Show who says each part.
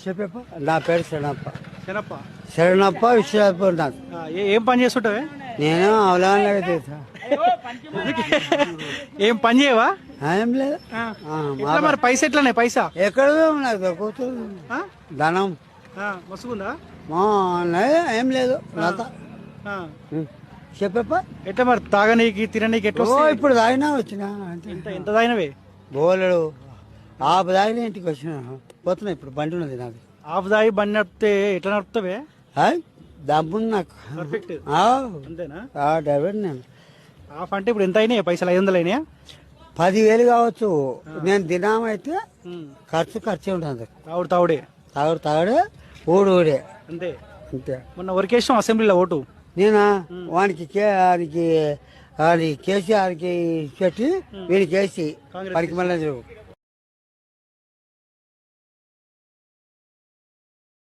Speaker 1: చెప్పప్ప నా పేరు శరణప్ప.
Speaker 2: శనప్ప
Speaker 1: శరణప్ప విశ్వనాథపూర్ నాకు.
Speaker 2: ఏం పని చేస్తుంటావే?
Speaker 1: నేను అవలాగా తెలుసా
Speaker 2: ఏం పని చేయవా?
Speaker 1: ఏం లేదు.
Speaker 2: ఎట్లా మరి పైసా ఎట్లానే పైసా
Speaker 1: ఎక్కడ నాకు దొరుకుతుంది ధనం
Speaker 2: మస్తుకుందా?
Speaker 1: మా ఏం లేదు లత. చెప్పప్ప
Speaker 2: ఎట్లా మరి తాగనీకి తిననీకి ఎట్లా
Speaker 1: ఓ
Speaker 2: వస్తాయి?
Speaker 1: ఇప్పుడు తాగినా వచ్చిన
Speaker 2: ఎంత తాగినవే?
Speaker 1: బోలెడు ఆపు తాగిన ఇంటికి వచ్చిన పోతున్నా. ఇప్పుడు బండి ఉన్నది నాకు.
Speaker 2: ఆఫ్ తాగి బండి నడిపితే ఎట్లా నడుపుతావే?
Speaker 1: దమ్ముంది నాకు.
Speaker 2: పర్ఫెక్ట్ అంతేనా?
Speaker 1: డ్రైవర్ నేను.
Speaker 2: ఆఫ్ అంటే ఇప్పుడు ఎంత అయినాయి పైసలు? 500 అయినాయా?
Speaker 1: 10,000 కావచ్చు. నేను దినం అయితే ఖర్చు ఉంటుంది.
Speaker 2: తావుడే
Speaker 1: తాగుడే ఊడే
Speaker 2: అంతే.
Speaker 1: అంతే.
Speaker 2: మొన్న వర్కేసాం అసెంబ్లీలో ఓటు.
Speaker 1: నేనా వానికి కేసీఆర్కి పెట్టి వీడికి వేసి పనికి మళ్ళీ